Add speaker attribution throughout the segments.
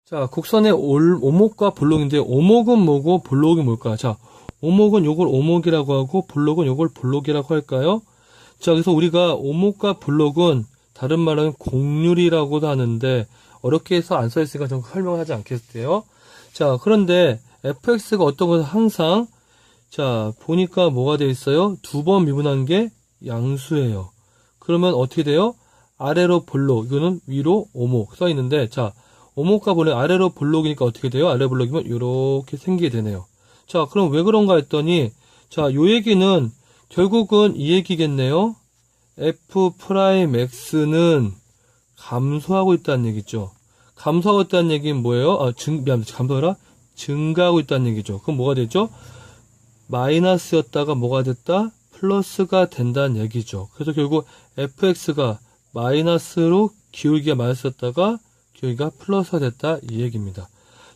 Speaker 1: 자, 곡선의 오목과 볼록인데, 오목은 뭐고, 볼록이 뭘까? 자, 오목은 요걸 오목이라고 하고, 볼록은 요걸 볼록이라고 할까요? 자, 그래서 우리가 오목과 볼록은 다른 말은 곡률이라고도 하는데, 어렵게 해서 안 써있으니까 좀 설명하지 않겠어요? 자, 그런데 fx가 어떤 것은 항상, 자, 보니까 뭐가 되어 있어요? 두 번 미분한 게 양수예요. 그러면 어떻게 돼요? 아래로 볼록, 이거는 위로 오목 써 있는데, 자, 오목과 볼록, 아래로 볼록이니까 어떻게 돼요? 아래 볼록이면 이렇게 생기게 되네요. 자, 그럼 왜 그런가 했더니, 자, 요 얘기는 결국은 이 얘기겠네요. f'x는 감소하고 있다는 얘기죠. 감소하고 있다는 얘기는 뭐예요? 감소하라? 증가하고 있다는 얘기죠. 그럼 뭐가 되죠? 마이너스였다가 뭐가 됐다? 플러스가 된다는 얘기죠. 그래서 결국 fx가 마이너스로 기울기가 마이너스였다가 기울기가 플러스가 됐다 이 얘기입니다.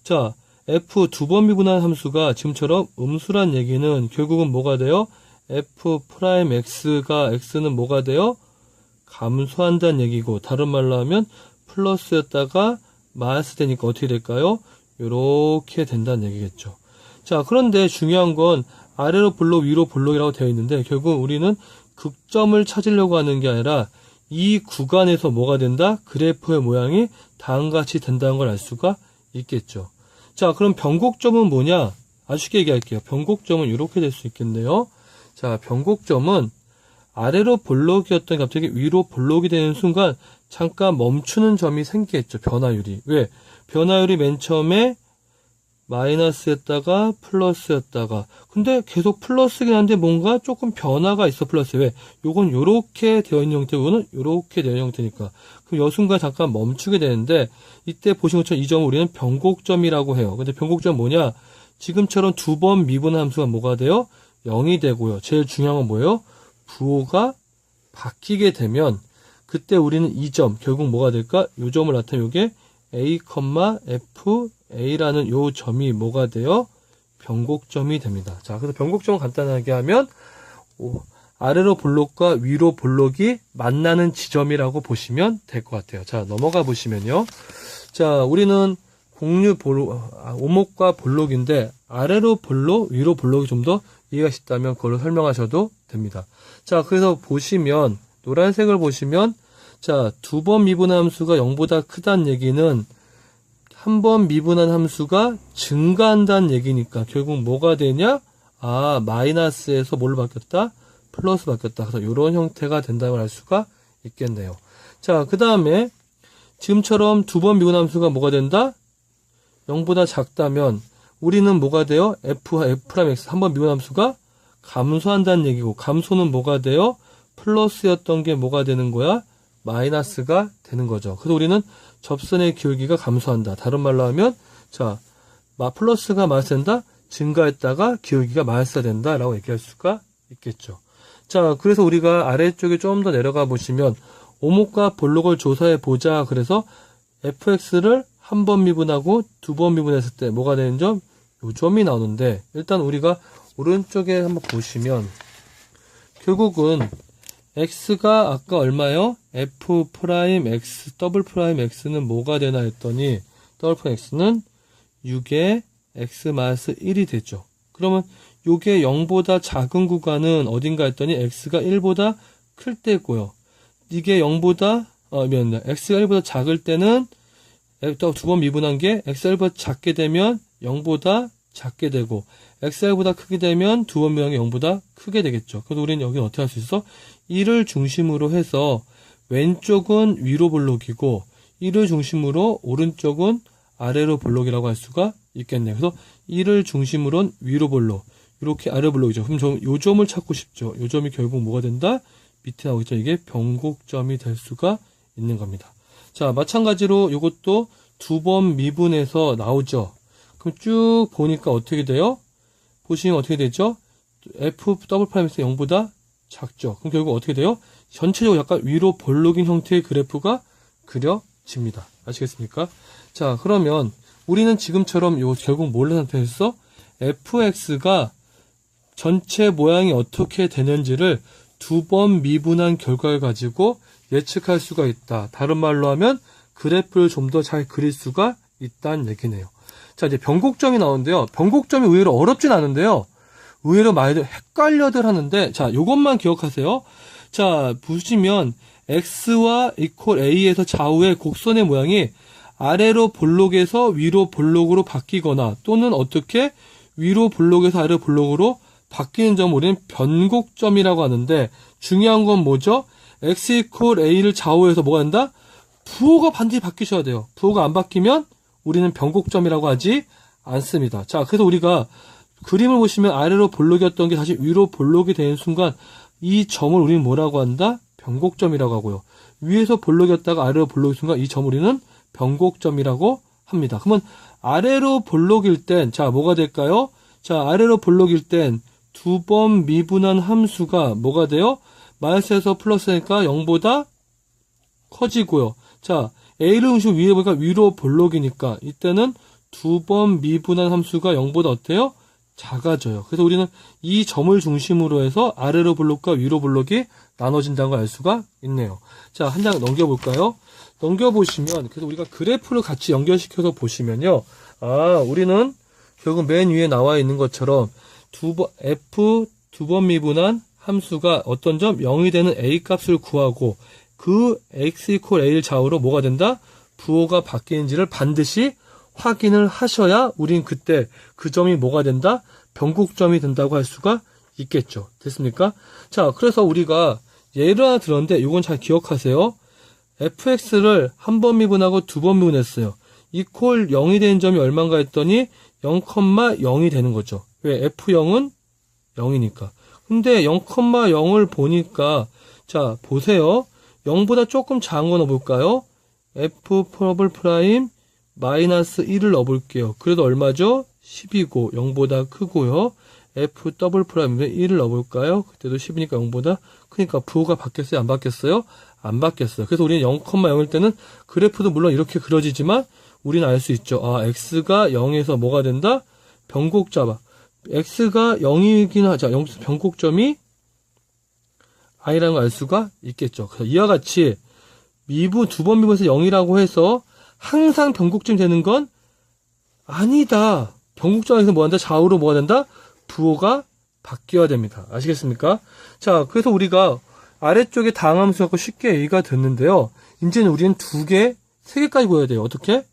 Speaker 1: 자, f 두 번 미분한 함수가 지금처럼 음수란 얘기는 결국은 뭐가 돼요? f'x가 x는 뭐가 돼요? 감소한다는 얘기고, 다른 말로 하면 플러스였다가 마이너스 되니까 어떻게 될까요? 이렇게 된다는 얘기겠죠. 자, 그런데 중요한 건 아래로 볼록 위로 볼록이라고 되어 있는데, 결국 우리는 극점을 찾으려고 하는 게 아니라 이 구간에서 뭐가 된다? 그래프의 모양이 다음과 같이 된다는 걸 알 수가 있겠죠. 자, 그럼 변곡점은 뭐냐? 아주 쉽게 얘기할게요. 변곡점은 이렇게 될 수 있겠네요. 자, 변곡점은 아래로 볼록이었던 게 갑자기 위로 볼록이 되는 순간 잠깐 멈추는 점이 생기겠죠. 변화율이. 왜? 변화율이 맨 처음에 마이너스였다가 플러스였다가, 근데 계속 플러스긴 한데 뭔가 조금 변화가 있어. 플러스. 왜? 요건 요렇게 되어 있는 형태, 요거는 요렇게 되어 있는 형태니까. 그럼 요 순간 잠깐 멈추게 되는데, 이때 보신 것처럼 이 점을 우리는 변곡점이라고 해요. 근데 변곡점 뭐냐? 지금처럼 두 번 미분한 함수가 뭐가 돼요? 0이 되고요. 제일 중요한 건 뭐예요? 부호가 바뀌게 되면 그때 우리는 이 점, 결국 뭐가 될까? 요 점을 나타내면 요게 a, f, a라는 요 점이 뭐가 돼요? 변곡점이 됩니다. 자, 그래서 변곡점을 간단하게 하면 아래로 볼록과 위로 볼록이 만나는 지점이라고 보시면 될 것 같아요. 자, 넘어가 보시면요. 자, 우리는 오목과 볼록인데 아래로 볼록, 위로 볼록이 좀 더 이해가 쉽다면 그걸로 설명하셔도 됩니다. 자, 그래서 보시면 노란색을 보시면, 자, 두 번 미분한 함수가 0보다 크다는 얘기는 한 번 미분한 함수가 증가한다는 얘기니까 결국 뭐가 되냐? 아, 마이너스에서 뭘로 바뀌었다? 플러스 바뀌었다. 그래서 이런 형태가 된다고 알 수가 있겠네요. 자, 그 다음에 지금처럼 두 번 미분한 함수가 뭐가 된다? 0보다 작다면 우리는 뭐가 돼요? f'x 한 번 미분한 함수가 감소한다는 얘기고, 감소는 뭐가 돼요? 플러스였던 게 뭐가 되는 거야? 마이너스가 되는 거죠. 그래서 우리는 접선의 기울기가 감소한다. 다른 말로 하면, 자, 플러스가 마이너스 된다? 증가했다가 기울기가 마이너스가 된다. 라고 얘기할 수가 있겠죠. 자, 그래서 우리가 아래쪽에 좀 더 내려가 보시면, 오목과 볼록을 조사해 보자. 그래서 fx를 한 번 미분하고 두 번 미분했을 때 뭐가 되는 점? 요 점이 나오는데, 일단 우리가 오른쪽에 한번 보시면 결국은 x가 아까 얼마요? f'x, d'x는 뭐가 되나 했더니 d'x는 6의 x-1이 되죠. 그러면 요게 0보다 작은 구간은 어딘가 했더니 x가 1보다 클 때고요. 이게 0보다 x가 1보다 작을 때는 또 두 번 미분한 게 x가 1보다 작게 되면 0보다 작게 되고, xr보다 크게 되면 두 번 미분한 게 0보다 크게 되겠죠. 그래서 우리는 여기는 어떻게 할 수 있어? 1을 중심으로 해서 왼쪽은 위로 볼록이고 1을 중심으로 오른쪽은 아래로 볼록이라고 할 수가 있겠네요. 그래서 1을 중심으로는 위로 볼록, 이렇게 아래 볼록이죠. 그럼 요 점을 찾고 싶죠. 요 점이 결국 뭐가 된다? 밑에 나오겠죠. 이게 변곡점이 될 수가 있는 겁니다. 자, 마찬가지로 이것도 두 번 미분해서 나오죠. 그럼 쭉 보니까 어떻게 돼요? 보시면 어떻게 되죠? f''x가 0보다 작죠. 그럼 결국 어떻게 돼요? 전체적으로 약간 위로 볼록인 형태의 그래프가 그려집니다. 아시겠습니까? 자, 그러면 우리는 지금처럼 결국 뭘 나타냈어? fx가 전체 모양이 어떻게 되는지를 두 번 미분한 결과를 가지고 예측할 수가 있다. 다른 말로 하면 그래프를 좀 더 잘 그릴 수가 있다는 얘기네요. 자, 이제 변곡점이 나오는데요. 변곡점이 의외로 어렵진 않은데요. 의외로 많이들 헷갈려들 하는데, 자, 요것만 기억하세요. 자, 보시면 x와 이퀄 a에서 좌우의 곡선의 모양이 아래로 볼록에서 위로 볼록으로 바뀌거나 또는 어떻게 위로 볼록에서 아래로 볼록으로 바뀌는 점을 우리는 변곡점이라고 하는데, 중요한 건 뭐죠? x 이퀄 a를 좌우해서 뭐가 된다? 부호가 반드시 바뀌셔야 돼요. 부호가 안 바뀌면 우리는 변곡점이라고 하지 않습니다. 자, 그래서 우리가 그림을 보시면 아래로 볼록이었던 게 다시 위로 볼록이 되는 순간 이 점을 우리는 뭐라고 한다? 변곡점이라고 하고요. 위에서 볼록이었다가 아래로 볼록인 순간 이 점을 우리는 변곡점이라고 합니다. 그러면 아래로 볼록일 땐, 자, 뭐가 될까요? 자, 아래로 볼록일 땐 두 번 미분한 함수가 뭐가 돼요? 마이너스에서 플러스니까 0보다 커지고요. 자, a를 음식 위에 보니까 위로 볼록이니까 이때는 두 번 미분한 함수가 0보다 어때요? 작아져요. 그래서 우리는 이 점을 중심으로 해서 아래로 볼록과 위로 볼록이 나눠진다는 걸 알 수가 있네요. 자, 한 장 넘겨볼까요? 넘겨보시면, 그래서 우리가 그래프를 같이 연결시켜서 보시면요. 아, 우리는 결국 맨 위에 나와 있는 것처럼 f 두 번 미분한 함수가 어떤 점 0이 되는 a 값을 구하고 그 x 이퀄 a를 좌우로 뭐가 된다? 부호가 바뀌는지를 반드시 확인을 하셔야 우린 그때 그 점이 뭐가 된다? 변곡점이 된다고 할 수가 있겠죠. 됐습니까? 자, 그래서 우리가 예를 하나 들었는데 이건 잘 기억하세요. fx를 한 번 미분하고 두 번 미분했어요. 이퀄 0이 되는 점이 얼마인가 했더니 0,0이 되는 거죠. 왜? f0은 0이니까. 근데 0,0을 보니까, 자, 보세요. 0보다 조금 작은 거 넣어볼까요? f 더블 프라임 마이너스 1을 넣어볼게요. 그래도 얼마죠? 10이고 0보다 크고요. f 더블 프라임인데 1을 넣어볼까요? 그때도 10이니까 0보다 크니까 부호가 바뀌었어요? 안 바뀌었어요? 안 바뀌었어요. 그래서 우리는 0,0일 때는 그래프도 물론 이렇게 그려지지만 우리는 알 수 있죠. 아, x가 0에서 뭐가 된다? 변곡점. x가 0이긴 하자. 변곡점이 a라는 걸 알 수가 있겠죠. 그래서 이와 같이 두 번 미분해서 0이라고 해서 항상 변곡점이 되는 건 아니다. 변곡점에서 뭐 한다? 좌우로 뭐가 된다? 부호가 바뀌어야 됩니다. 아시겠습니까? 자, 그래서 우리가 아래쪽에 다항함수 갖고 쉽게 a가 됐는데요. 이제는 우리는 세 개까지 구해야 돼요. 어떻게?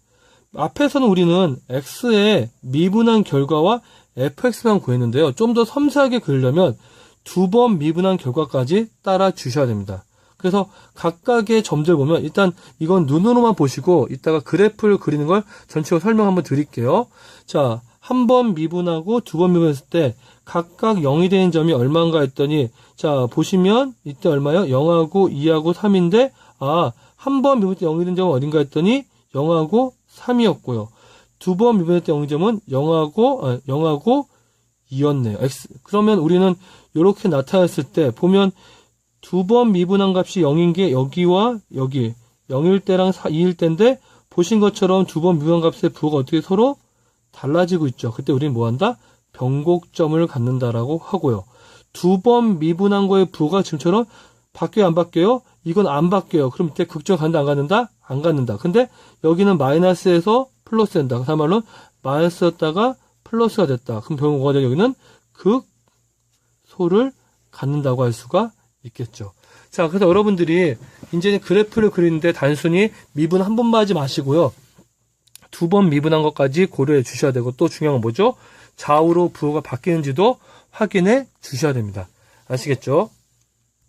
Speaker 1: 앞에서는 우리는 x의 미분한 결과와 fx만 구했는데요. 좀 더 섬세하게 그리려면 두 번 미분한 결과까지 따라 주셔야 됩니다. 그래서 각각의 점들 보면 일단 이건 눈으로만 보시고 이따가 그래프를 그리는 걸 전체적으로 설명 한번 드릴게요. 자, 한 번 미분하고 두 번 미분했을 때 각각 0이 되는 점이 얼마인가 했더니 자, 보시면 이때 얼마요? 0하고 2하고 3인데 한 번 미분할 때 0이 되는 점은 어딘가 했더니 0하고 3이었고요. 두 번 미분할 때 0이 점은 0하고 2였네요. 그러면 우리는 이렇게 나타냈을 때 보면 두 번 미분한 값이 0인 게 여기와 여기 0일 때랑 2일 때인데 보신 것처럼 두 번 미분한 값의 부호가 어떻게 서로 달라지고 있죠. 그때 우리는 뭐한다? 변곡점을 갖는다라고 하고요. 두 번 미분한 거의 부호가 지금처럼 바뀌어요? 안 바뀌어요? 이건 안 바뀌어요. 그럼 이때 극점 간다? 안 갖는다? 안 갖는다. 근데 여기는 마이너스에서 플러스 된다. 그 다음 말로는 마이너스였다가 플러스가 됐다. 그럼 결국 뭐가 돼요? 여기는 극소를 갖는다고 할 수가 있겠죠. 자, 그래서 여러분들이 이제는 그래프를 그리는데 단순히 미분 한 번만 하지 마시고요. 두 번 미분한 것까지 고려해 주셔야 되고 또 중요한 건 뭐죠? 좌우로 부호가 바뀌는지도 확인해 주셔야 됩니다. 아시겠죠?